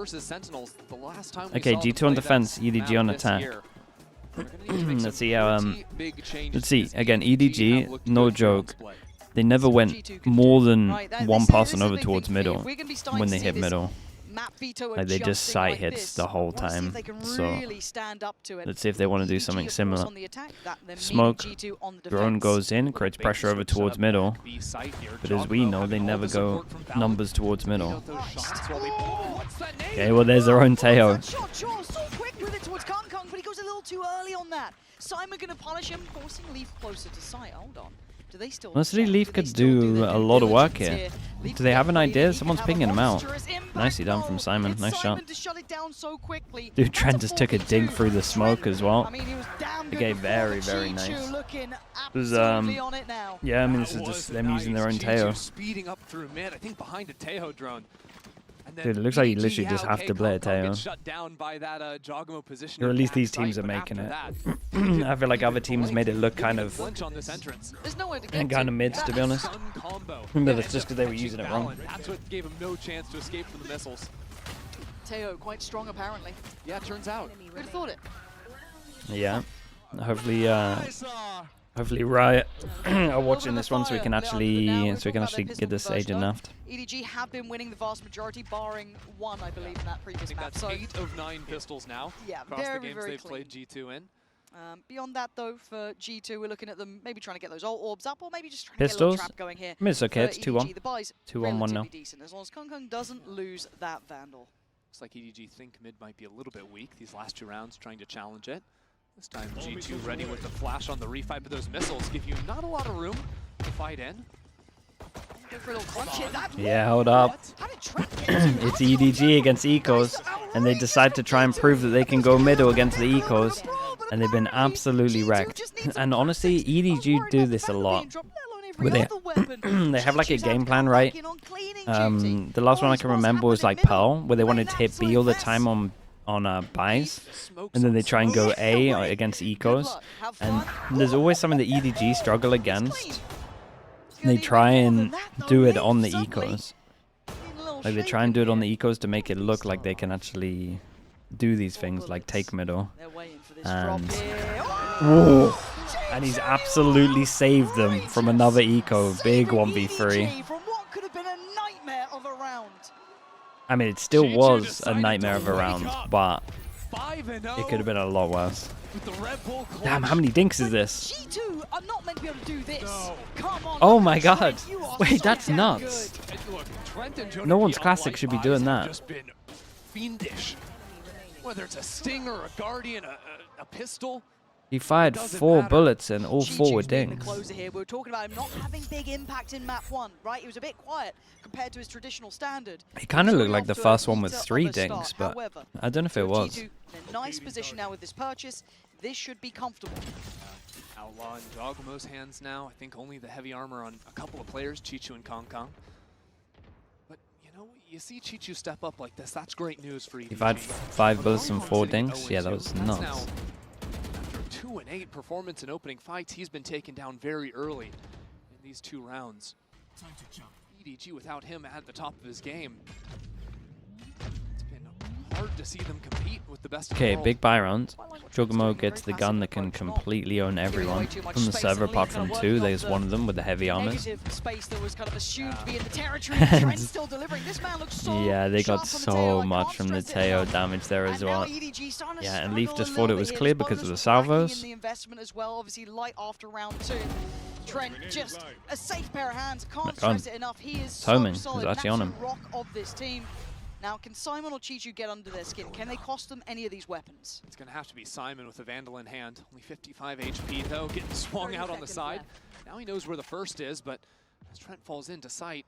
versus Sentinels. The last time Okay, G2 on defense, EDG on attack. Let's see how let's see again. EDG, no joke. They never went more than one person over towards middle when they hit middle. Like they just sight hits the whole time. So let's see if they want to do something similar. Smoke, drone goes in, creates pressure over towards middle. But as we know, they never go numbers towards middle. Okay, well there's their own Teo. Simon gonna punish him, forcing Leaf closer to sight. Hold on. Do they still honestly, Leaf could do a lot of work here. Do they have an idea? Someone's pinging him out. Nicely done from Simon. Nice shot. Dude, Trent just took a dig through the smoke as well. Okay, very, very nice. It was, yeah, I mean, this is just them using their own Teo. Speeding up through mid, I think behind a Teo drone. Dude, it looks like you literally just have to play a Teo. Or at least these teams are making it. I feel like other teams made it look kind of mids, to be honest. But it's just because they were using it wrong. That's what gave him no chance to escape from the missiles. Teo quite strong apparently. Yeah, it turns out. Who'd have thought it? Yeah. Hopefully Riot are watching this one so we can actually get this agent naffed. EDG have been winning the vast majority, barring one, I believe, in that previous map. That's 8 of 9 pistols now. Yeah, across the games they've played G2 in. Beyond that, though, for G2, we're looking at them maybe trying to get those ult orbs up, or maybe just trying pistols? to get a little trap going here. I mean, it's okay. It's 2-1. 2-1-1 now. Decent, as long as Kung doesn't lose that Vandal. Looks like EDG think mid might be a little bit weak these last 2 rounds, trying to challenge it. This time G2 ready with the flash on the refight, but those missiles give you not a lot of room to fight in. Yeah, hold up. It's EDG against Ecos, and they decide to try and prove that they can go middle against the Ecos, and they've been absolutely wrecked. And honestly, EDG do this a lot. Where they have like a game plan, right? The last one I can remember was like Pearl, where they wanted to hit B all the time on buys, and then they try and go A against Ecos, and there's always something that EDG struggle against. They try and do it on the Ecos. Like they try and do it on the Ecos to make it look like they can actually do these things, like take middle. And whoa, and he's absolutely saved them from another Eco. Big 1v3. I mean, it still was a nightmare of a round, but it could have been a lot worse. Damn, how many dinks is this? Oh my god. Wait, that's nuts. No one's classic should be doing that. Whether it's a Sting or a Guardian, a pistol. He fired 4 bullets and all 4 were dings. We were talking about him not having big impact in map 1, right? He was a bit quiet compared to his traditional standard. He kind of looked like the first one with 3 dings, but I don't know if it was. In a nice position now with this purchase. This should be comfortable. Outlaw in Dogmo's hands now. I think only the heavy armor on a couple of players, Chichu and Kong Kong. But you know, you see Chichu step up like this. That's great news for EDG. He fired 5 bullets and 4 dings. Yeah, that was nuts. 2-8 performance in opening fights. He's been taken down very early in these 2 rounds. EDG without him at the top of his game. It's been hard to see them compete with the best. Okay, big buy round. Jugamo gets the gun that can completely own everyone from the server apart from 2. There's one of them with the heavy armors. Yeah, they got so much from the Teo damage there as well. Yeah, and Leaf just thought it was clear because of the salvos. Trent just a safe pair of hands. Can't stress it enough. He is Homing so is solid. actually on him. Rock of this team. Now, can Simon or Chichu get under their skin? Can they cost them any of these weapons? It's going to have to be Simon with a Vandal in hand. Only 55 HP, though, getting swung out on the side. Now he knows where the first is, but as Trent falls into sight,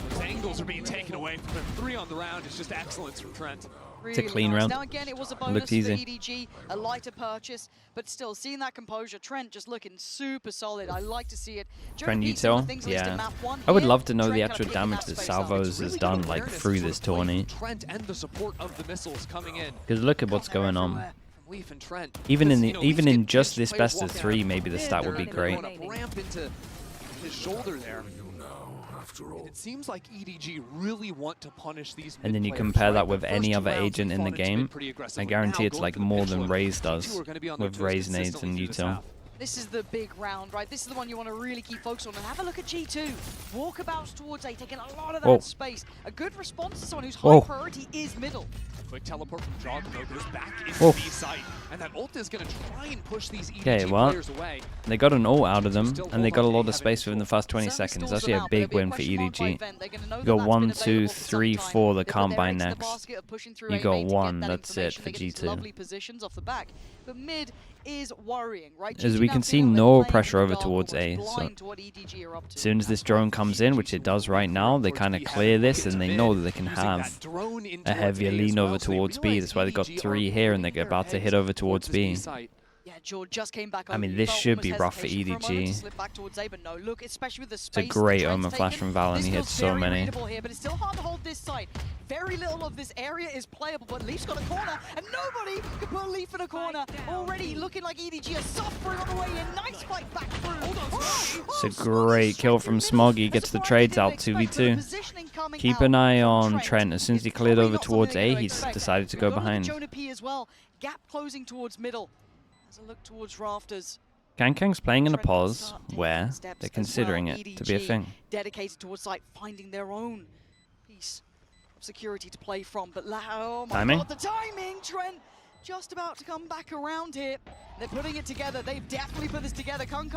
those angles are being taken away from him. 3 on the round is just excellence from Trent. It's a clean round. Now again, it was a bonus for EDG, a lighter purchase, but still, seeing that composure, Trent just looking super solid. I like to see it. Trent util? Yeah. I would love to know the actual damage that Salvos has done, like, through this tourney. Because look at what's going on. Even in just this best of 3, maybe the stat would be great. And it seems like EDG really want to punish these. And then you compare that with any other agent in the game, I guarantee it's like more than Raze does with Raze nades and util. This is the big round, right? This is the one you want to really keep focused on. And have a look at G2. Walkabouts towards A, taking a lot of that space. A good response to someone whose high priority is middle. Quick teleport from Jogmo goes back into B site, and that ult is going to try and push these EDG players away. They got an ult out of them, and they got a lot of space within the first 20 seconds. That's actually a big win for EDG. You got 1, 2, 3, 4 that can't buy next. You got 1, that's it for G2. Lovely positions off the back, but mid is worrying, right? As we can see, no pressure over towards A. So as soon as this drone comes in, which it does right now, they kind of clear this and they know that they can have a heavier lean over towards B. That's why they got 3 here and they're about to hit over towards B. I mean, this should be rough for EDG. It's a great Omen flash from Val, and he hits so many. But it's still hard to hold this site. Very little of this area is playable, but Leaf's got a corner, and nobody can put Leaf in a corner. Already looking like EDG are suffering on the way in. Nice fight back through. It's a great kill from Smoggy. Gets the trades out 2v2. Keep an eye on Trent. As soon as he cleared over towards A, he's decided to go behind. Gap closing towards middle. As a look towards rafters. Kankang's playing in a pause where they're considering it to be a thing. Dedicated towards site, finding their own piece of security to play from. But oh my God, the timing! Trent just about to come back around here. They're putting it together. They've definitely put this together. Kung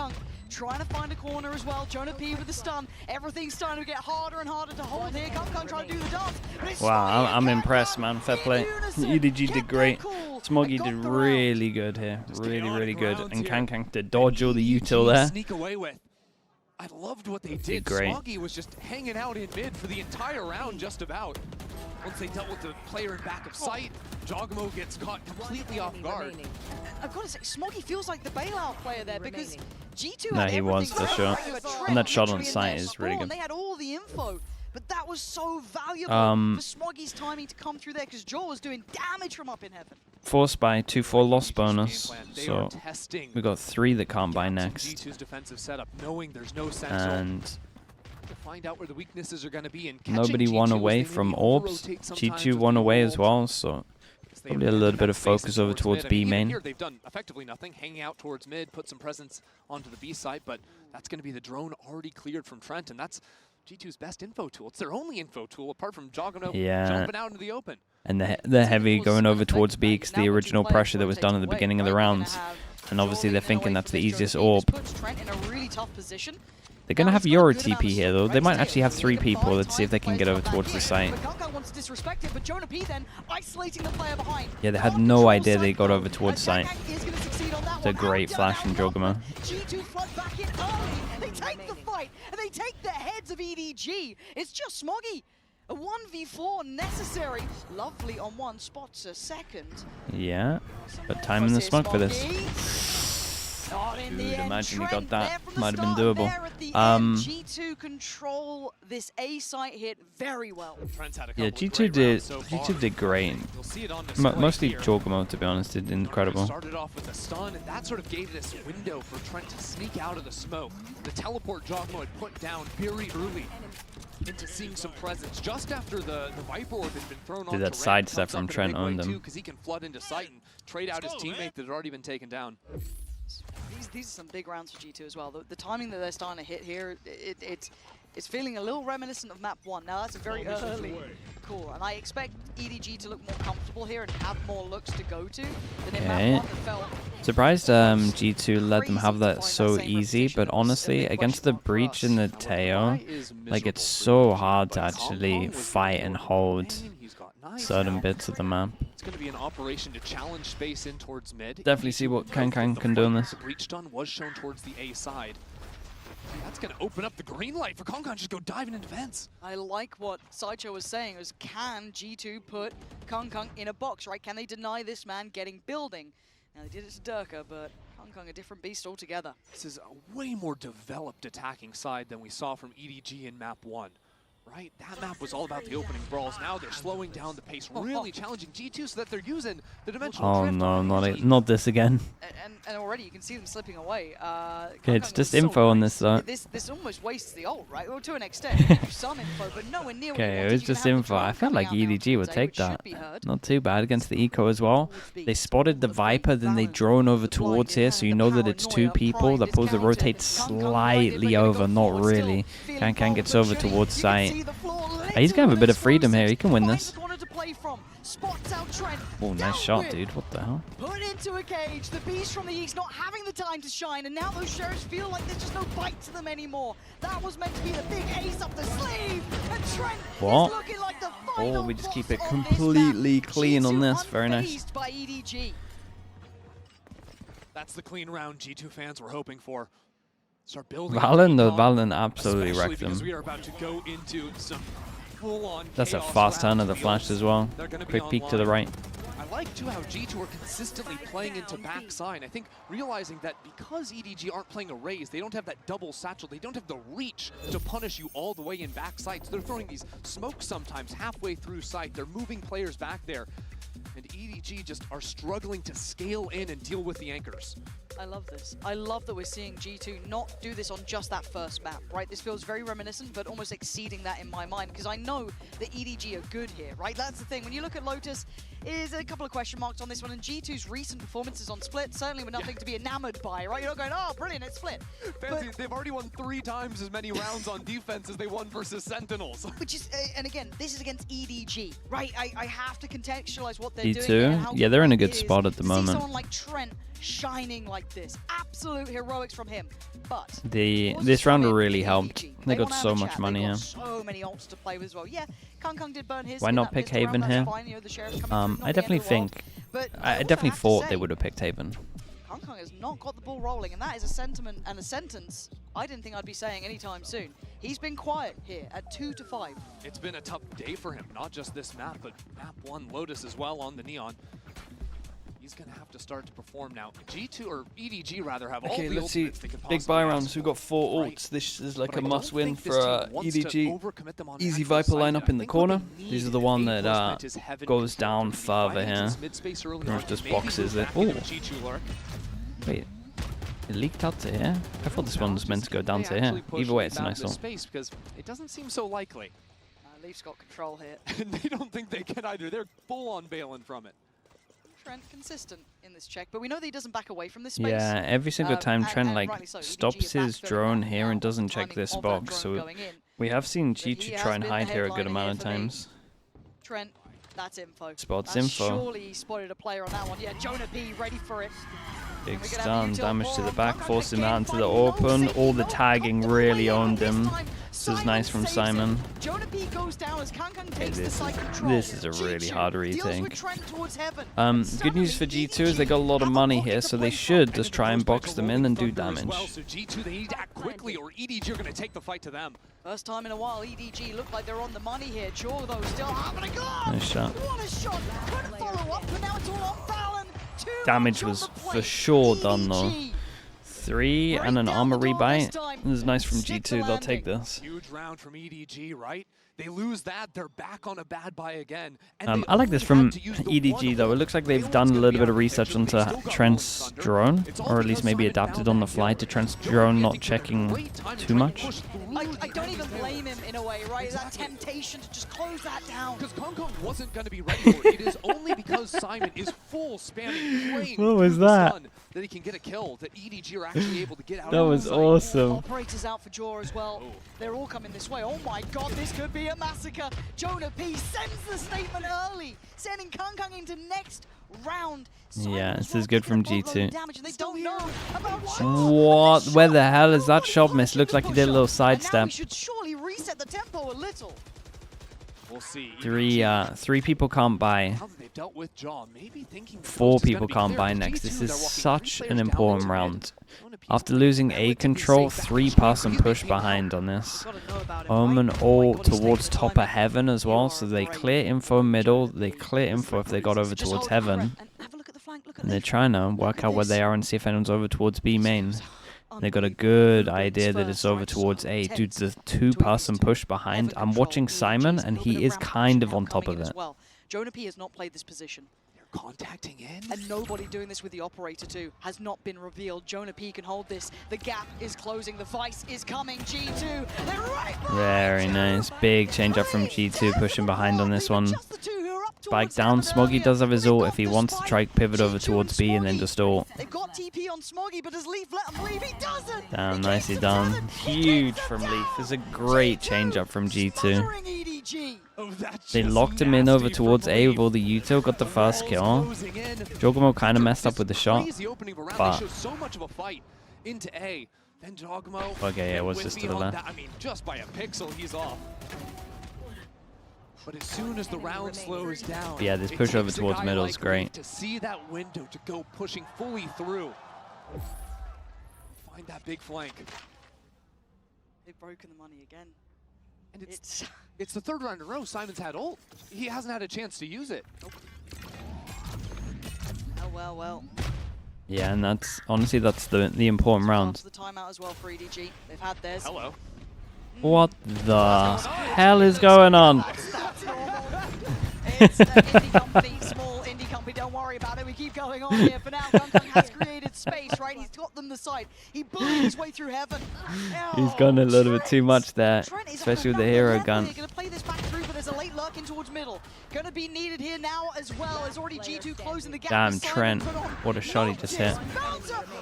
trying to find a corner as well. Jonah P with the stun. Everything's starting to get harder and harder to hold here. Kung trying to do the dance. Wow, I'm impressed, man. Fair play. EDG did great. Smoggy did really good here. Really good. And Kang did dodge all the util there. Sneak away with. I loved what they did. Smoggy was just hanging out in mid for the entire round, just about. Once they dealt with the player in back of sight, Jogmo gets caught completely off guard. I've got to say, Smoggy feels like the bailout player there because G2 had he was for sure. And that shot on sight is really good. And they had all the info, but that was so valuable for Smoggy's timing to come through there because Joel was doing damage from up in heaven. Forced by 2-4 loss bonus, so we got 3 that can't buy next. G2's defensive setup, knowing there's no and to find out where the weaknesses are going to be. Nobody won away from Orbs. G2 won away as well, so probably a little bit of focus over towards B main. Here they've done effectively nothing, hanging out towards mid, put some presence onto the B site, but that's going to be the drone already cleared from Trent, and that's G2's best info tool. It's their only info tool apart from Jogno jumping out into the open. And the heavy going over towards B because the original pressure that was done at the beginning of the rounds. And obviously they're thinking that's the easiest orb. They're going to have Euro TP here though. They might actually have 3 people. Let's see if they can get over towards the site. Yeah, they had no idea they got over towards site. It's a great flash from Jogamo. They take the fight and they take the heads of EDG. It's just Smoggy. A 1v4 necessary. Lovely on one, spots a second. Yeah, but time in the smoke for this. Dude, imagine he got that. Might have been doable. G2 control this A site hit very well. Yeah, G2 did great. Mostly Jogamo, to be honest, did incredible. Started off with a stun, and that sort of gave this window for Trent to sneak out of the smoke. The teleport Jogamo had put down very early into seeing some presence just after the Viper orb had been thrown on. Did that sidestep from Trent owned them. Because he can flood into sight and trade out his teammate that had already been taken down. These are some big rounds for G2 as well. The timing that they're starting to hit here, it's feeling a little reminiscent of map 1. Now that's a very early call, and I expect EDG to look more comfortable here and have more looks to go to than in map 1 that felt. Surprised G2 let them have that so easy, but honestly, against the Breach and the Teo, like it's so hard to actually fight and hold certain bits of the map. It's going to be an operation to challenge space in towards mid. Definitely see what Kang can do in this. The breach stun was shown towards the A side. That's going to open up the green light for Kong just go diving into vents. I like what Sideshow was saying, was can G2 put Kong in a box, right? Can they deny this man getting building? Now they did it to Durka, but Kong a different beast altogether. This is a way more developed attacking side than we saw from EDG in map 1. right? That map was all about the opening brawls. Now they're slowing down the pace, really challenging G2 so that they're using the dimensional Oh drift. no, not this again. And already you can see them slipping away. Okay, it's just info on this though. This almost wastes the ult, right? Well, to an extent, it gives you some info, but nowhere near what you Okay, wanted. it was just info. I felt like EDG would take that. Not too bad against the eco as well. They spotted the Viper, then they drone over towards here, so you know that it's two people. The Poser rotates slightly over, not really. Kankan gets over towards site. He's gonna have a bit of freedom here. He can win this. Oh, nice shot, dude. What the hell? Put into a cage. The beast from the east not having the time to shine, and now those sheriffs feel like there's just no bite to them anymore. That was meant to be the big ace up the sleeve, and Trent is looking like the final we just keep it boss on this completely map. clean on G2 this. Very nice. unfazed by EDG. That's the clean round G2 fans were hoping for. Start building. Valen absolutely especially wrecked because them. we are about to go into some full-on That's a chaos fast turn round of the of flash duels. as well. They're gonna be Quick peek to the online. right. I like too how G2 are consistently playing into backside. I think realizing that because EDG aren't playing a raise, they don't have that double satchel, they don't have the reach to punish you all the way in backside. So they're throwing these smokes sometimes halfway through sight. They're moving players back there. And EDG just are struggling to scale in and deal with the anchors. I love this. I love that we're seeing G2 not do this on just that first map, right? This feels very reminiscent, but almost exceeding that in my mind, because I know that EDG are good here, right? That's the thing. When you look at Lotus, is a couple of question marks on this one, and G2's recent performances on Split certainly were nothing to be enamored by, right? You're not going, oh, brilliant, it's Split. Fancy, they've already won 3 times as many rounds on defense as they won versus Sentinels. Which is, and again, this is against EDG, right? I have to contextualize what they're D2? doing. And how Yeah, they're in a great good it is spot at the to moment. See someone like Trent shining like this. Absolute heroics from him. But this round really helped. They got so much chat. money They here. got so many ults to play with as well. Yeah, Kung did burn his. Why in not that pick pistol round, Haven that's here? fine. You know, the sheriff's coming through, not I the definitely end of the world. think. But I also definitely have to thought say, they would have picked Haven. Kung has not got the ball rolling, and that is a sentiment and a sentence I didn't think I'd be saying anytime soon. He's been quiet here at 2-5. It's been a tough day for him, not just this map, but map 1 Lotus as well on the Neon. He's going to have to start to perform now. G2, or EDG rather, have all the let's see. ultimates they could Big possibly buy ask rounds. We've got 4 right? ults. This is like But a I don't must-win think for this team wants to EDG. overcommit them on Easy actual Viper side lineup yet. in the I think what corner. they These are need the one in that Postmate is Heaven goes control down to be further fighting here. this mid-space early Pretty on, much just maybe boxes move it. back Ooh. into G2 lurk. Wait, it leaked out to here? I thought this one was meant to go down to here. Either way, it's a nice one. Space because it doesn't seem so likely. Leaf's got control here. And they don't think they can either. They're full on bailing from it. Trent consistent in this check, but we know that he doesn't back away from this space. Yeah, every single time Trent like rightly so. EDG stops are his backfilling drone now here and on the doesn't check timing this of that box, drone so going in. we have seen But he G2 has try and been the hide here a good headliner amount of here for me. times. Trent, that's info. Spots That's info. Surely he spotted a player on that one. Yeah, Jonah B ready for it. Big We're gonna have stun, util damage to the four. back, Kung forced him again out into the finding no open. safety, All the no tagging comfortable really way out. owned This him. time, This is nice from saves Simon. him. Jonah B goes down as Kung takes the this side is- control. this is a really G2 hard deals retake. with Trent towards heaven. Good news for G2 is they got a lot of money here, so they should just try and box them in and do damage. So G2, they need to act quickly or EDG are going to take the fight to them. First time in a while, EDG look like they're on the money here. Jaw, though, still having a go. Nice shot. What a shot. Couldn't follow up, but now it's all on Fallon. Damage was for sure done, though. 3 and an armor rebuy. This is nice from G2. They'll take this. Huge round from EDG, right? They lose that, they're back on a bad buy again. And I like this from EDG though. It looks like they've done a little bit of research onto Trent's drone, or at least maybe adapted on the fly to Trent's drone, not checking too much. I don't even blame him in a way, right? That temptation to just close that down. Because Kong wasn't going to be ready for it. It is only because Simon is full spamming flame What was through the that? stun that he can get a kill, that EDG are actually able to get out That of was the sight. awesome. Operators out for Jaw as well. Oh. They're all coming this way. Oh my god, this could be a massacre. Jonah P sends the statement early, sending Kung into next round. Yeah, this is good from G2. Damage, and they don't know about What? Where the hell is that shot miss? Looks like he did a little sidestep. We should surely reset the tempo a little. We'll see. Three people can't buy. Now that they've dealt with Jaw, maybe thinking 4 Ghost is gonna people be can't clear, buy but next. G2, This they're is walking such 3 an players down important into round. mid. Jonah P's After gonna losing A relatively control, safe 3 back. pass and push behind on this. Omen all towards top of heaven as well, so they clear info middle, they clear info if they got over towards heaven. And they're trying to work out where they are and see if anyone's over towards B main. They got a good idea that it's over towards A. Dude, the two-person push behind. I'm watching Simon, and he is kind of on top of it. Jonah P has not played this position. They're contacting in. And nobody doing this with the operator too has not been revealed. Jonah P can hold this. The gap is closing. The Vice is coming. G2. They're right. Very nice. Big change up from G2, pushing behind on this one. Spike down. Smoggy does have his ult if he wants to try pivot over towards B and then just ult. They've got TP on Smoggy, but does Leaf let him leave? He doesn't. Damn, nicely done. Huge from Leaf. It's a great change up from G2. They locked him in over towards A with all the util, got the first kill. Jogamo kind of messed up with the shot, but okay, yeah, what's this to the left? I mean, just by a pixel, he's off. But as soon as the round slows down, yeah, this push over towards middle is great. To see that window to go pushing fully through, find that big flank. They've broken the money again. And it's the third round in a row Simon's had ult. He hasn't had a chance to use it. Well. Yeah, and that's honestly that's the important round. The timeout as well for EDG. They've had theirs. Hello. What the hell is going on? It's an indie company, small indie company. Don't worry about it. We keep going on here. For now, Bangkok has created space, right? He's got them the side. He bullied his way through heaven. He's gone a little bit too much there, especially with the hero gun. They're going to play this back through, but there's a late lurk in towards middle. Going to be needed here now as well. There's already G2 closing the gap. Damn, Trent. What a shot he just hit.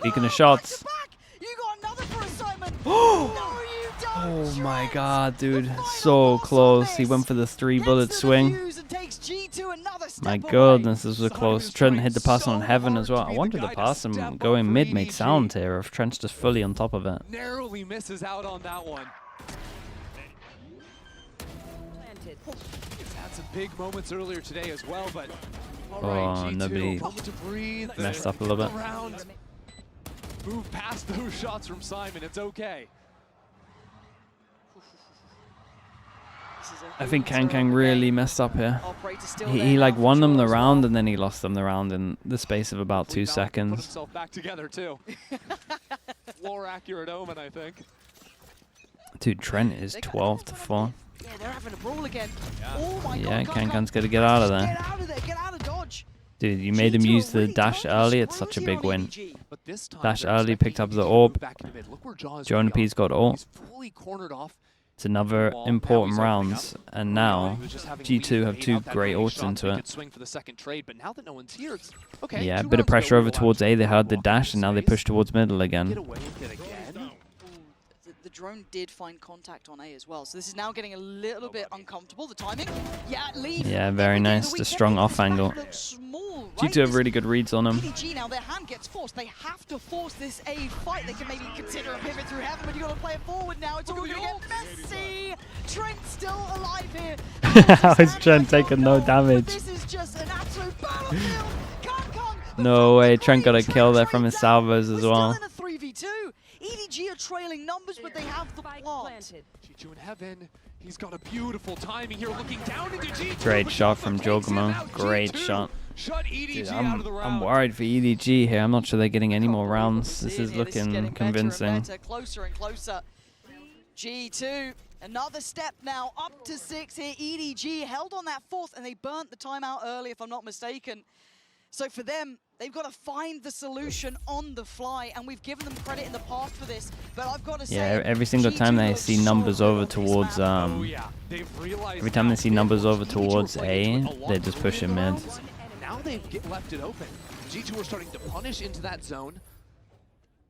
Speaking of shots. You got another for a Simon. Oh my god, dude. So close. He went for the 3-bullet swing. My goodness, this was close. Trent hit the pass on Heaven as well. I wanted to pass him going mid made sound here if Trent's just fully on top of it. Narrowly misses out on that one. He's had some big moments earlier today as well, but oh, nobody messed up a little bit. Move past those shots from Simon. It's okay. I think Kang really messed up here. He like won them the round and then he lost them the round in the space of about 2 seconds. Put himself back together too. More accurate Omen, I think. Dude, Trent is 12-4. Yeah, they're having a brawl again. Yeah. Oh my yeah, God, Kang's got to get out of there. Get out of there, get out of dodge. Dude, you made him use the dash early. It's such a big win. Dash early, picked up the orb. Jonah P's got ult. It's another important round, and now G2 have 2 great ults into it. Yeah, a bit of pressure over towards A. They had the dash, and now they push towards middle again. The drone did find contact on A as well, so this is now getting a little bit uncomfortable. The timing, yeah, very nice. The strong off angle. G2 have really good reads on him. EDG now, their hand gets forced. They have to force this A fight. They can maybe consider a pivot through heaven, but you got to play it forward now. It's all going to get messy. Trent still alive here. How is Trent taking no damage? This is just an absolute battlefield. No way, Trent got a kill there from his salvos as well. Still in a 3v2. EDG are trailing numbers, but they have the plant. G2 in heaven. He's got a beautiful timing here, looking down into G2. Great shot from Jogamo. Great shot. Dude, I'm worried for EDG here. I'm not sure they're getting any more rounds. This is looking convincing. Closer and closer. G2, another step now, up to 6 here. EDG held on that 4th, and they burnt the timeout early, if I'm not mistaken. So for them, they've got to find the solution on the fly, and we've given them credit in the past for this. But I've got to say, yeah, every single time they see numbers over towards every time they see numbers over towards A, they just push him mid. Now they've left it open. G2 are starting to punish into that zone,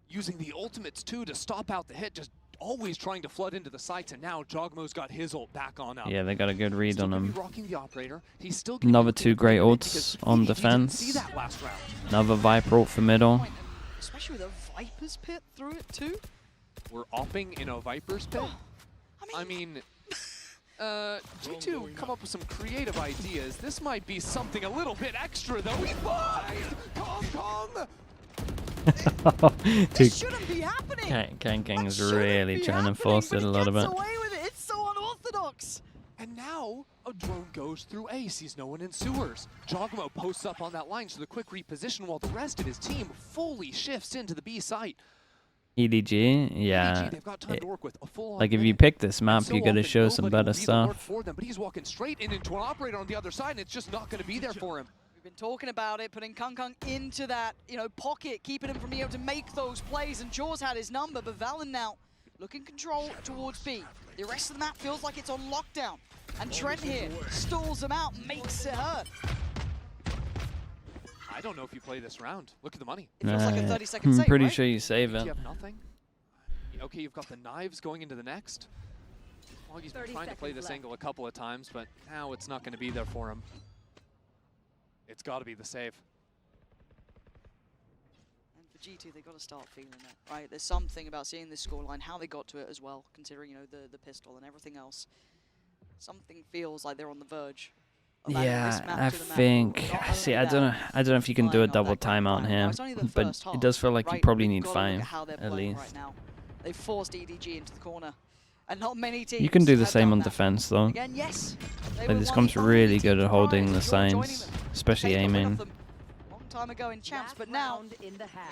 using the ultimates too to stop out the hit, just always trying to flood into the sites, and now Jogmo's got his ult back on up. Yeah, they got a good read on him. He's still another 2 great ults on defense. Another Viper ult for middle. Especially with a Viper's pit through it too. We're opping in a Viper's pit? I mean G2 come up with some creative ideas. This might be something a little bit extra though. We Kong! This shouldn't be happening. Kang is really trying to force it a little bit. It's so unorthodox. And now a drone goes through A, sees no one in sewers. Jogamo posts up on that line, so the quick reposition while the rest of his team fully shifts into the B site. EDG, yeah. they've got time to work with a full Like if you pick this map, you gotta show some better stuff. For them, but he's walking straight into an operator on the other side, and it's just not going to be there for him. We've been talking about it, putting Kung into that, pocket, keeping him from being able to make those plays, and Jaws had his number, but Valen now looking control towards B. The rest of the map feels like it's on lockdown, and Trent here stalls him out, makes it hurt. I don't know if you play this round. Look at the money. It feels like a 30-second I'm save, pretty right? sure you save it. You have nothing. Okay, you've got the knives going into the next. Sliggy's been trying to play this angle a couple of times, but now it's not going to be there for him. It's got to be the save. And for G2, they've got to start feeling it, right? There's something about seeing this scoreline, how they got to it as well, considering, the pistol and everything else. Something feels like they're on the verge. Yeah, I think. See, I don't know if you can do a double timeout here, but it does feel like you probably need 5 at least. Right now. They forced EDG into the corner, and not many teams. You can do the same on defense though. Again, yes, like this comes really good at holding the signs, especially aiming. Long time ago in champs, but now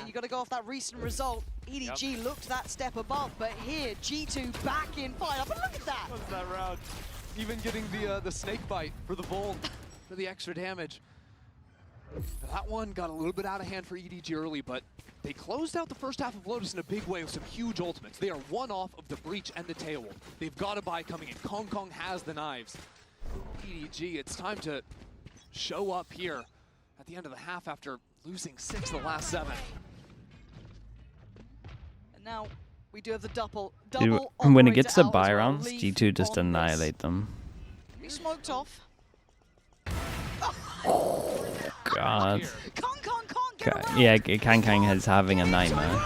you got to go off that recent result. EDG looked that step above, but here G2 back in fight up, and look at that. What's that round? Even getting the snake bite for the Volt for the extra damage. That one got a little bit out of hand for EDG early, but they closed out the first half of Lotus in a big way with some huge ultimates. They are one off of the Breach and the Tailwolf. They've got a buy coming in. Kong has the knives. EDG, it's time to show up here at the end of the half after losing 6 of the last 7. And now we do have the double. When it gets to buy rounds, G2 just annihilate them. He smoked off. God. Kong can't get around. Yeah, Kang is having a nightmare.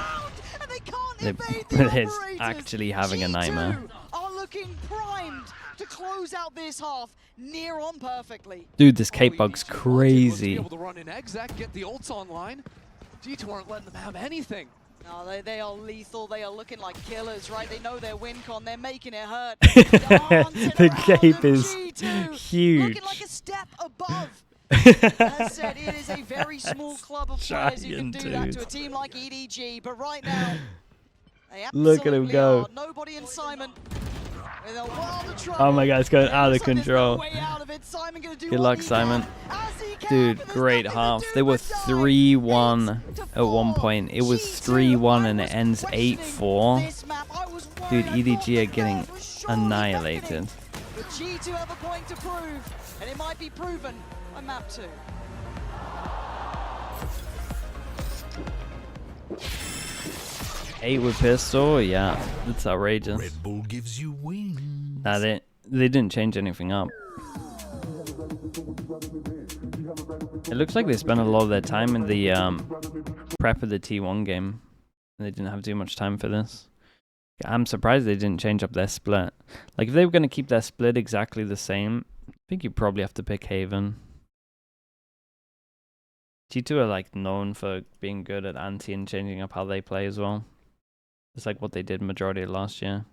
It's actually having a nightmare. Are looking primed to close out this half near on perfectly. Dude, this Cape Bug's crazy. Able to run an exec, get the ults online. G2 aren't letting them have anything. No, they are lethal. They are looking like killers, right? They know their win con. They're making it hurt. The Cape is G2, huge. looking like a step above. As said, it is a very small club of players who can do that to a team like EDG, but right now, they look at him go. are. Nobody in Simon. With a world of trouble. Oh my god, it's going out of control. No way out of it. Simon gonna do Good what luck, he Simon. can, Dude, great half. They were 3-1 at one point. It was 3-1 and it ends 8-4. Dude, EDG are getting annihilated. But G2 have a point to prove, and it might be proven on map 2. Eight with pistol, yeah, that's outrageous. Red Bull gives you wings. Nah, they didn't change anything up. It looks like they spent a lot of their time in the prep of the T1 game. And they didn't have too much time for this. I'm surprised they didn't change up their split. Like, if they were going to keep their split exactly the same, I think you probably have to pick Haven. G2 are, like, known for being good at anti and changing up how they play as well. It's like what they did majority of last year.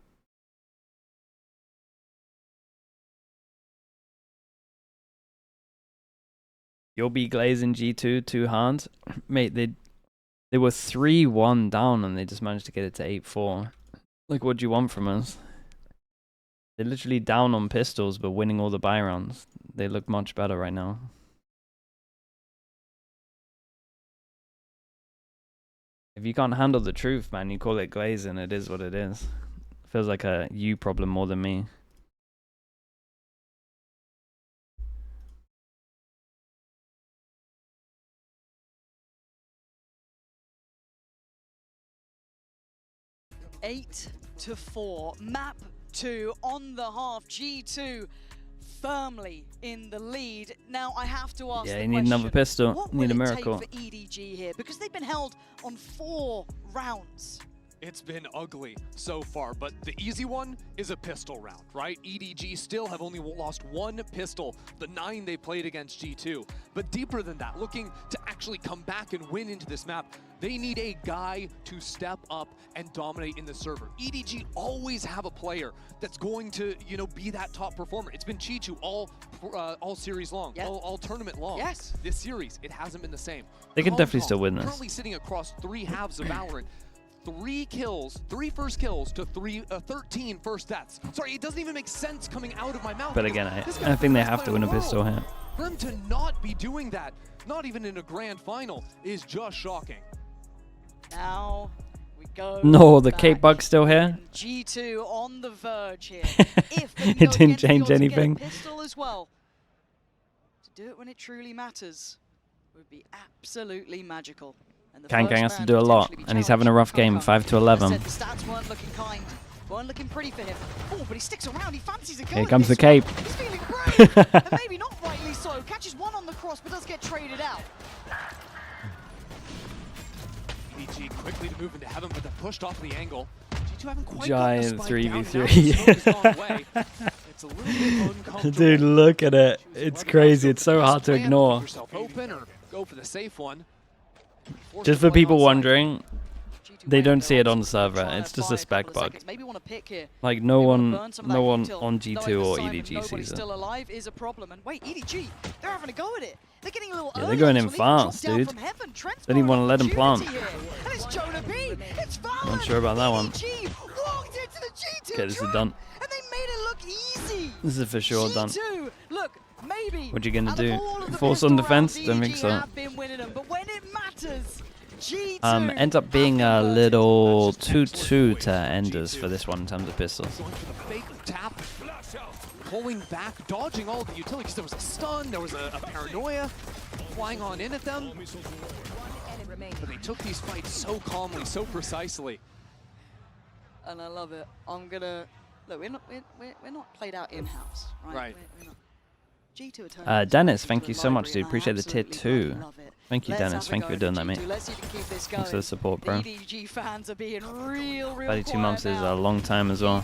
You'll be glazing G2 too hard. Mate, they were 3-1 down and they just managed to get it to 8-4. Like, what do you want from us? They're literally down on pistols but winning all the buy rounds. They look much better right now. If you can't handle the truth, man, you call it glazing. It is what it is. Feels like a you problem more than me. Eight to 4. Map 2 on the half. G2 firmly in the lead. Now I have to ask Yeah, the you need question, another pistol. what Need a will it miracle. take for EDG here? Because they've been held on 4 rounds. It's been ugly so far, but the easy one is a pistol round, right? EDG still have only lost 1 pistol, the 9 they played against G2. But deeper than that, looking to actually come back and win into this map, they need a guy to step up and dominate in the server. EDG always have a player that's going to, you know, be that top performer. It's been Chichu all series long, Yeah. all tournament long. Yes. This series, it hasn't been the same. They can definitely still win this. Currently sitting across 3 halves of Valorant. 3 kills, 3 first kills to 13 first deaths. Sorry, it doesn't even make sense coming out of my mouth. But again, I think they have to win a pistol here. For him to not be doing that, not even in a grand final, is just shocking. Now we go. No, the Cape Bug's still here. G2 on the verge here. It didn't change anything. Pistol as well. To do it when it truly matters would be absolutely magical. Kang has to do a lot, and he's having a rough game, 5 to 11. The stats weren't looking kind, weren't looking pretty for him. Oh, but he sticks around, he fancies a goal. Here comes the Cape. He's feeling great, and maybe not rightly so. Catches one on the cross, but does get traded out. EDG quickly to move into heaven, but they're pushed off the angle. G2 haven't quite Giant gotten the spike 3v3. down. It's a little bit uncomfortable. Dude, look at it. It's crazy. It's so hard to ignore. Open or go for the safe one. Just for people wondering, they don't see it on the server. It's just a spec bug. Like no one on G2 or EDG sees it. Still alive is a problem. And wait, EDG, they're having a go at it. They're getting a little yeah, they're going in fast, dude. Don't even want to let them plant. Not sure about that one. Okay, this is done. And they made it look easy. This is for sure done. Look, maybe. What you gonna do? Force on defense? Don't think so. Ends up being a little 2-2 to Enders for this one in terms of pistols. Pulling back, dodging all the utilities. There was a stun, there was a paranoia flying on in at them. But they took these fights so calmly, so precisely. And I love it. I'm gonna look. We're not played out in-house, right? Right. We're not. G2 Dennis, thank you so much, dude. Appreciate the tier 2. Thank you, Dennis. Thank you for doing that, mate. Thanks for the support, bro. 32 months is a long time as well.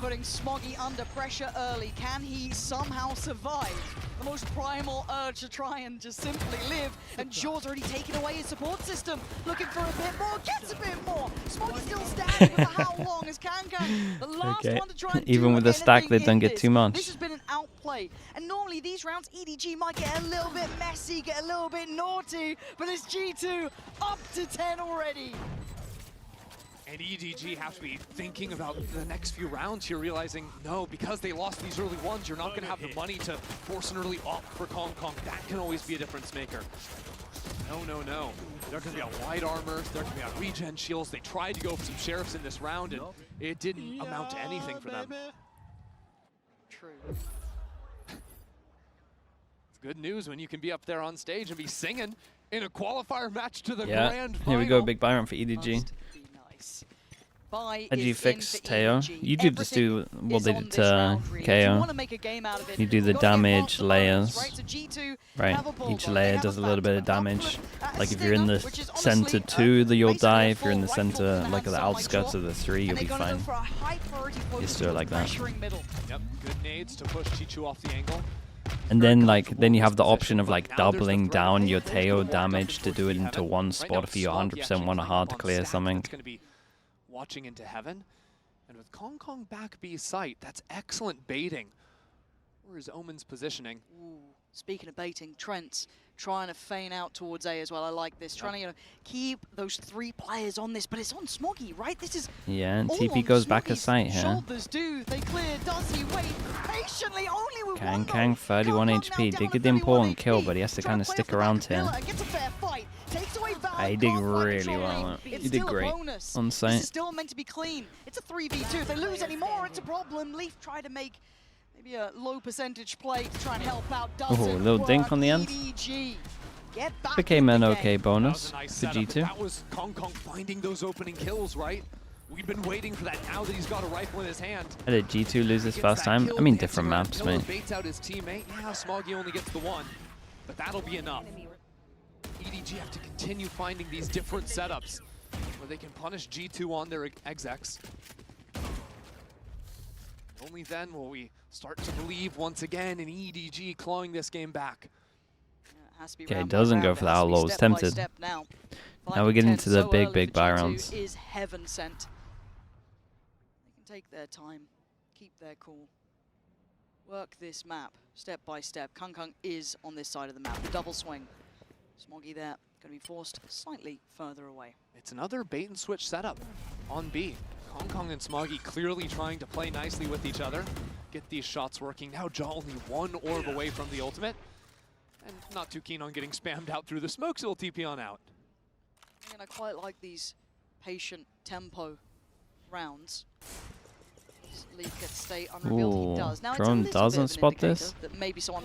Putting Smoggy under pressure early. Can he somehow survive the most primal urge to try and just simply live? And Jaw's already taken away his support system. Looking for a bit more, gets a bit more. Smoggy's still standing, but for how long is Kankan the last one to try and even with the stack, they don't get too much. This has been an outplay. And normally these rounds, EDG might get a little bit messy, get a little bit naughty, but it's G2 up to 10 already. And EDG have to be thinking about the next few rounds here, realizing, no, because they lost these early ones, you're not going to have the money to force an early op for Kong Kong. That can always be a difference maker. No, no, no. They're going to be on wide armor. They're going to be on regen shields. They tried to go for some sheriffs in this round, and it didn't amount to anything for them. True. It's good news when you can be up there on stage and be singing in a qualifier match to the grand final. Here we go, big buy round for EDG. How'd you fix Teo? You do just do what they did to KO. You do the damage layers. Right, each layer does a little bit of damage. Like if you're in the center 2, you'll die. If you're in the center, like at the outskirts of the 3, you'll be fine. Just do it like that. Yep, good nades to push Chichu off the angle. And then then you have the option of like doubling down your Teo damage to do it into one spot if you 100% want to hard clear something. Watching into heaven, and with Kong Kong back B site, that's excellent baiting. Where is Omen's positioning? Ooh, speaking of baiting, Trent's trying to feign out towards A as well. I like this. Trying to keep those 3 players on this, but it's on Smoggy, right? This is and TP goes back a site here. Shoulders do, they clear. Does he wait patiently? Only with Kang 31 HP. Did get the important kill, but he has to kind of stick around here. He did really well. He did great on site. It's still meant to be clean. It's a 3v2. If they lose any more, it's a problem. Leaf tried to make maybe a low percentage play to try and help out. Oh, a little dink on the end. Became an okay bonus for G2. That was Kong Kong finding those opening kills, right? We've been waiting for that now that he's got a rifle in his hand. How did G2 lose this first time? I mean, different maps, mate. Baits out his teammate. Yeah, Smoggy only gets the 1, but that'll be enough. EDG have to continue finding these different setups where they can punish G2 on their execs. Only then will we start to believe once again in EDG clawing this game back. Okay, doesn't go for the outlaws. Tempted. Now we get into the big buy rounds. Is heaven sent. They can take their time, keep their cool, work this map step by step. Kung Kung is on this side of the map. The double swing. Smoggy there, going to be forced slightly further away. It's another bait and switch setup on B. Kong and Smoggy clearly trying to play nicely with each other, get these shots working. Now Jaw only one orb away from the ultimate, and not too keen on getting spammed out through the smoke, so he'll TP on out. And I quite like these patient tempo rounds. Leaf gets stay unrevealed. Ooh, he does. Now drone it's a doesn't bit of an spot this. that maybe someone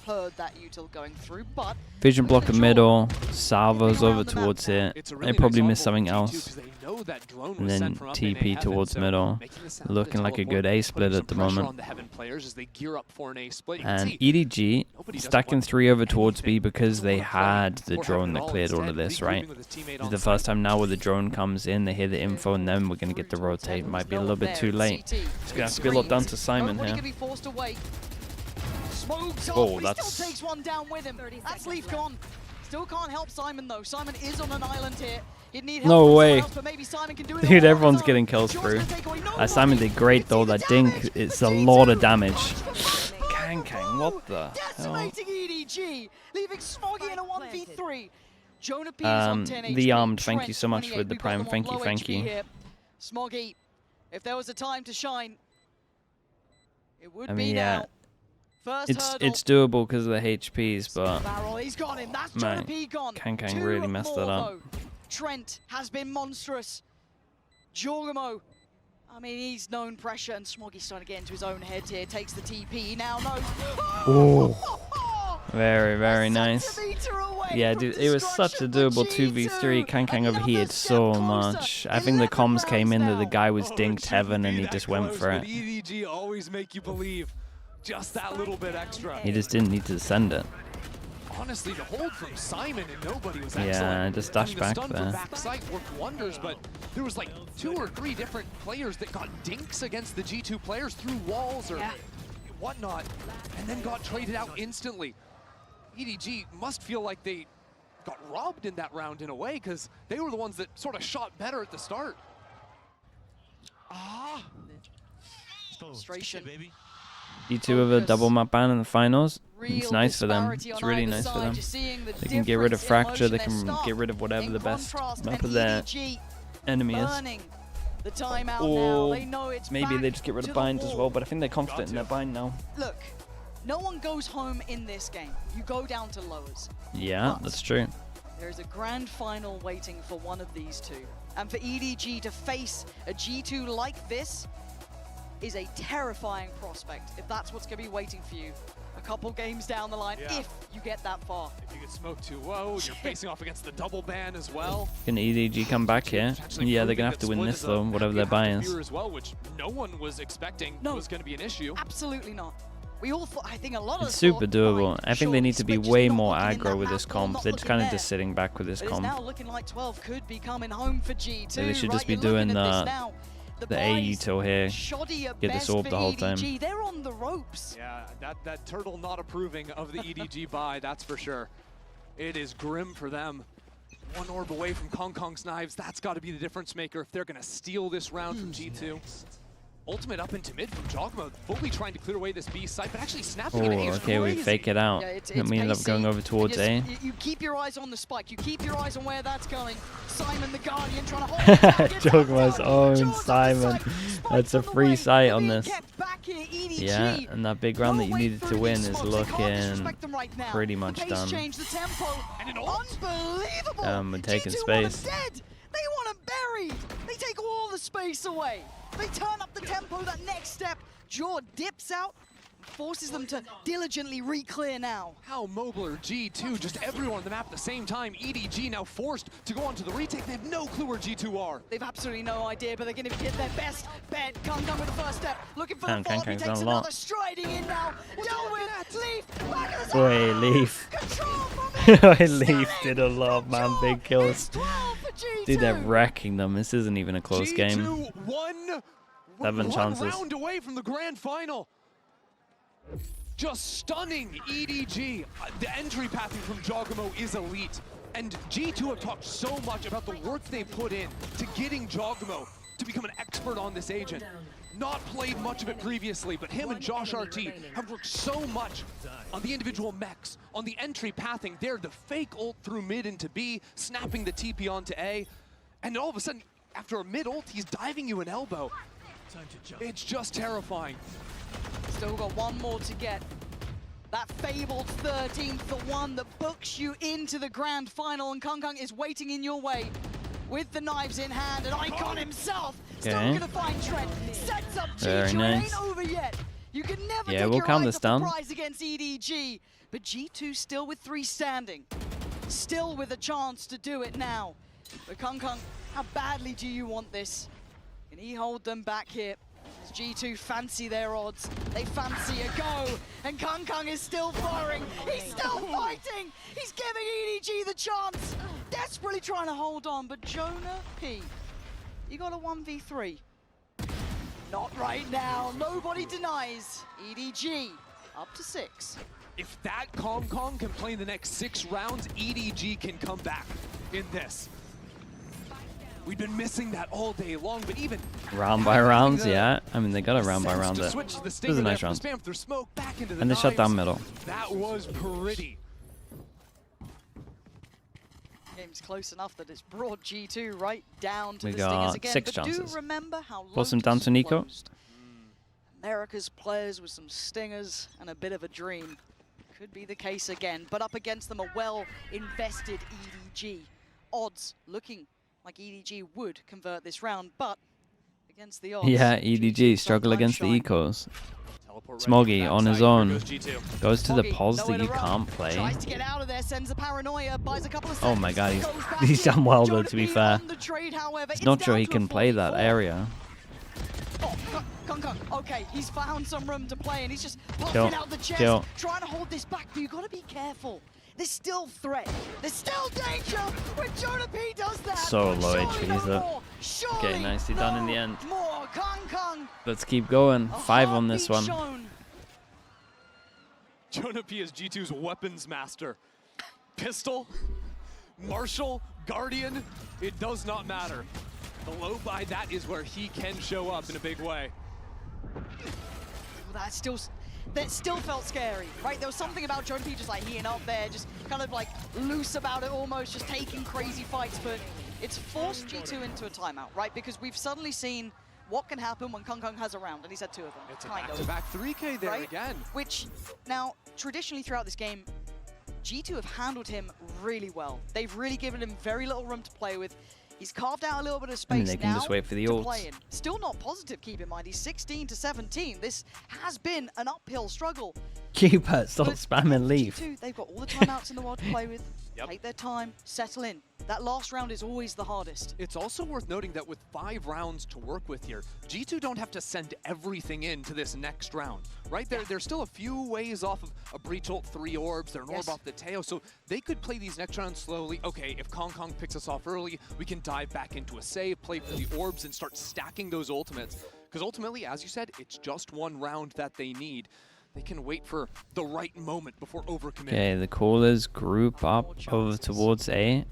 heard that util going through, but Vision block the Jaw middle, salvos over around the map towards now. it. It's a They really probably nice missed envelope something from G2 else. 'cause they know that drone And was then sent from up in A TP heaven, towards so middle. making the sound Looking to like a teleport, good A split putting at the some pressure moment. on the heaven players as they gear up for an A split. You can And see EDG nobody doesn't stacking want 3 over towards B anything because to they wanna play had the or drone have it that all. cleared all of Instead, this, right? regrouping with his teammate This on is the site. first time now where the drone comes in, they hear the info, and then we're going to get the rotate. Might be a little bit too late. It's going to have to be a lot down to Simon Nobody here. can be forced away. Smoked Oh, off, but he that's- still takes one down with him. That's Leaf gone. Still can't help Simon though. Simon is on an island here. He'd need help No from way. someone else, but maybe Simon can do it all Dude, on everyone's his getting own. kills Jaw's through. gonna take away nobody. Simon did great though. That dink, it's a lot of damage. Kang, what the hell? Decimating EDG, leaving Smoggy in a 1v3. Jonah P is on 10 HP. The Armed, thank Trent you so much for 28. the We've got prime. them on Thank you, low thank HP you. here. Smoggy, if there was a time to shine, it would I be mean, yeah. now. First hurdle. It's doable because of the HPs, but Barrel, he's got him. That's man, Jonah P gone. Kang Two really messed more, that up. though. Trent has been monstrous. Jorgamo, I mean, he's known pressure, and Smoggy's starting to get into his own head here. Takes the TP, he now knows. Very, very A nice. centimetre away Yeah, from dude, it was such a destruction doable for 2v3. G2. Kang Another overheated step so closer. much. I think the 11 comms came in that the rounds guy was Oh, it dinked shouldn't heaven be and he that just went close, for but it. EDG always make you believe just that little bit extra. He just didn't need to send it. Honestly, the hold from Simon and nobody was Yeah, excellent. just dash back the stun there. for backside worked wonders, but there was like 2 or 3 different players that got dinks against the G2 players through walls or whatnot, and then got traded out instantly. EDG must feel like they got robbed in that round in a way, because they were the ones that sort of shot better at the start. Frustration. G2 with a double map ban in the finals. Real It's nice for them. disparity It's on really either nice for side. them. You're seeing the They can get rid of difference in Fracture, they motion. can They're get rid of whatever in the best contrast, map and of their EDG enemy is. burning the timeout Or now. They know it's maybe back they just get rid to of the bind as wall. well, but I think they're confident in their bind now. Look, no one goes home in this game. You go down to lowers. Yeah, But that's true. there is a grand final waiting for one of these two. And for EDG to face a G2 like this is a terrifying prospect, if that's what's going to be waiting for you a couple games down the line, if you get that far. If you get smoked too low, you're facing off against the double ban as well. Can EDG come back here? Yeah, they're gonna have to win this though, whatever their buy is. As well, which no one was expecting was going to be an issue. Absolutely not. We all thought, I think a lot of It's us super thought, doable. fine, I think sure, they need to be Switch is way not more looking in aggro that with map this pool, comp. not They're just looking kind of there. just sitting back with this But it's comp. now looking like 12 could be coming home for G2. They should just right? be You're looking doing at this the now. A buys util here. shoddy at Get this best orb for the whole time. EDG. They're on the ropes. Yeah, that turtle not approving of the EDG buy, that's for sure. It is grim for them. 1 orb away from Kong's knives. That's got to be the difference maker if they're going to steal this round from G2. Ultimate up into mid from Jogma, fully trying to clear away this B site, but actually snapping it. Oh, okay, we fake it out. Yeah, it's And we end up pacey. going over towards And A. you keep your eyes on the spike. You keep your eyes on where that's going. Simon the Guardian trying to hold it down, gets that Jogma's down. own Jaws on the Simon. side. Spike's That's a on the free way. sight They're on being this. kept back here. EDG. Yeah, and that big round that you Can't needed wait to through win these is smokes. They can't looking disrespect them right now. pretty The much pace done. change, the tempo. And an ult. Unbelievable. We're taking G2 want 'em space. dead. They want him buried. They take all the space away. They turn up the tempo. That next step. Jaw dips out, forces them to diligently re-clear now. How mobile are G2? Just everyone on the map at the same time. EDG now forced to go on to the retake. They have no clue where G2 are. They've absolutely no idea, but they're going to get their best bet. Come down with the first step. Looking for Damn, the follow-up. He Kang's takes done a lot. another striding in now. Dealt with. Leaf. Back of the Boy, side. Leaf. Control from it. Leaf Still did a lot, in. man. Jaw. Big kills. It's 12 for G2. Dude, they're wrecking them. This isn't even a close game. G2 one 7 chances. round away from the grand final. Just stunning EDG. The entry pathing from Jogamo is elite. And G2 have talked so much about the work they put in to getting Jogamo to become an expert on this agent. not played much of it previously, but him and Josh RT have worked so much on the individual mechs, on the entry pathing there, the fake ult through mid into B, snapping the TP onto A, and all of a sudden, after a mid ult, he's diving you an elbow. It's just terrifying. Still got one more to get. That fabled 13th, the one that books you into the grand final, and Kung is waiting in your way with the knives in hand, and Icon himself still gonna find Trent. Sets up G2, Very nice. It ain't over yet. You can never Yeah, take we'll your calm eyes this off the down. prize against EDG, but G2 still with 3 standing, still with a chance to do it now. But Kung, how badly do you want this? Can he hold them back here? Does G2 fancy their odds? They fancy a go, and Kung is still firing. He's still fighting. He's giving EDG the chance. Desperately trying to hold on, but Jonah P, you got a 1v3. Not right now. Nobody denies. EDG up to 6. If that Kong can play the next 6 rounds, EDG can come back in this. We've been missing that all day long, but even round by rounds, yeah. I mean, they got a round by round it. It was a nice round. And they shut down middle. That was pretty. Game's close enough that it's brought G2 right down to We the Stingers got again. 6 but chances. do remember how Force him Lotus down to Nico. closed. America's players with some stingers and a bit of a dream. Could be the case again, but up against them a well-invested EDG. Odds looking like EDG would convert this round, but against the odds... Yeah, EDG struggle against the ecos. Smoggy on his own goes to the pause that you can't play. Tries to get out of there, sends a paranoia, buys a couple of Oh my seconds, god, goes back he's in. done well though, Jonah to be P fair. on the trade, however, It's it's not sure down he to can a play that 44. area. Oh, Kung. Okay, he's found some room to play, and he's just popping Chill. out the chest, Chill. trying to hold this back, but you gotta be careful. There's still threat. There's still danger when Jonah P does that. So low Surely HP, no is it? more. Surely Okay, nicely done in the no end. More Kung. Let's keep going. 5 on this one. Shown. Jonah P is G2's weapons master. Pistol, Marshall, Guardian, it does not matter. The low buy, that is where he can show up in a big way. That still felt scary, right? There was something about Jonah P just like heating up there, just kind of like loose about it almost, just taking crazy fights, but it's forced G2 into a timeout, right? Because we've suddenly seen what can happen when Kung has a round, and he's had 2 of them. It's a back-to-back 3K there again. Which, now, traditionally throughout this game, G2 have handled him really well. They've really given him very little room to play with. He's carved out a little bit of space they can now just wait for the to ults. play in. Still not positive, keep in mind. He's 16 to 17. This has been an uphill struggle. Keeper, stop spamming leaf. G2, they've got all the timeouts in the world to play with. Take their time, settle in. That last round is always the hardest. It's also worth noting that with 5 rounds to work with here, G2 don't have to send everything into this next round, right? They're still a few ways off of a Breach ult, 3 orbs, they're an orb off the Teo, so they could play these next rounds slowly. Okay, if Kong picks us off early, we can dive back into a save, play for the orbs, and start stacking those ultimates. Because ultimately, as you said, it's just 1 round that they need. They can wait for the right moment before overcommitting. Okay, the callers group up over towards A.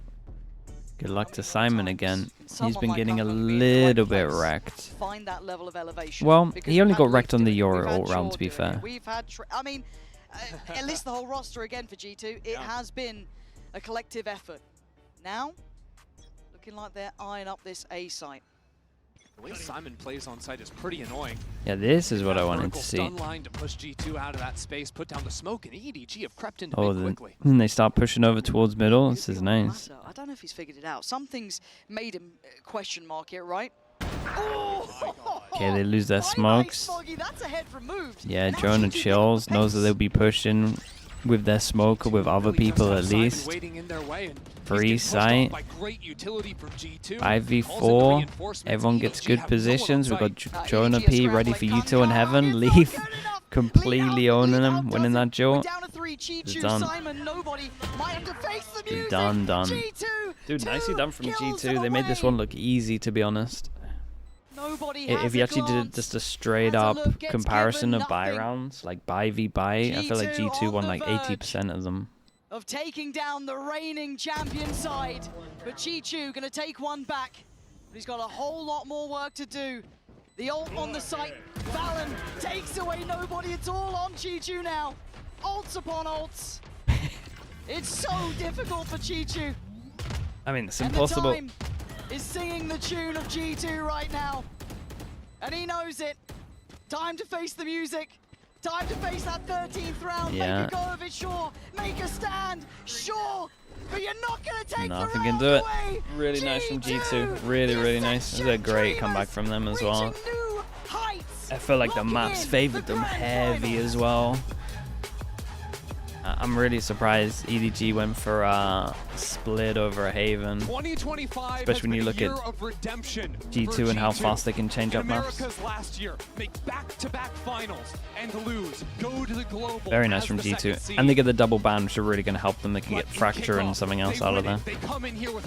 Good luck to Simon again. He's been getting a little bit wrecked. Find that level of elevation. Well, he only got wrecked on the Euro ult round, to be fair. We've had, I mean, at least the whole roster again for G2. It has been a collective effort. Now, looking like they're eyeing up this A site. The way Simon plays on site is pretty annoying. Yeah, this is what I wanted to see. Stun line to push G2 out of that space, put down the smoke, and EDG have crept into Oh, mid quickly. and they start pushing over towards middle. This is nice. I don't know if he's figured it out. Something's made him question mark it, right? Okay, they lose their smokes. That's a head removed. Yeah, Jonah chills, knows that they'll be pushing with their smoke or with other people at least. Free sight. 5v4. Everyone gets good positions. We've got Jonah P ready for U2 in heaven. Leaf completely owning him, winning that duel. It's done. Done. Dude, nicely done from G2. They made this one look easy, to be honest. If you actually did just a straight up comparison of buy rounds, like buy v buy, I feel like G2 won like 80% of them. Of taking down the reigning champion side, but G2 gonna take one back. But he's got a whole lot more work to do. The ult on the site. Valen takes away nobody at all on Chi-Chu now. Ults upon ults. It's so difficult for Chi-Chu. I mean, it's And impossible. the time is singing the tune of G2 right now. And he knows it. Time to face the music. Time to face that 13th round. Yeah. Make a go of it, sure. Make a stand, sure. But you're not going to take Nothing the can round do it. away. Really nice from G2. G2. Really, really nice. It was a great comeback from them as well. I feel like the maps favored them heavy as well. I'm really surprised EDG went for a split over a Haven. 2025 especially when you look at G2 and how fast they can change up maps. Last year, make back-to-back finals and lose. Go to the global. Very nice from G2. And they get the double ban, which are really going to help them. They can get Fracture and something else out of there. They come in here with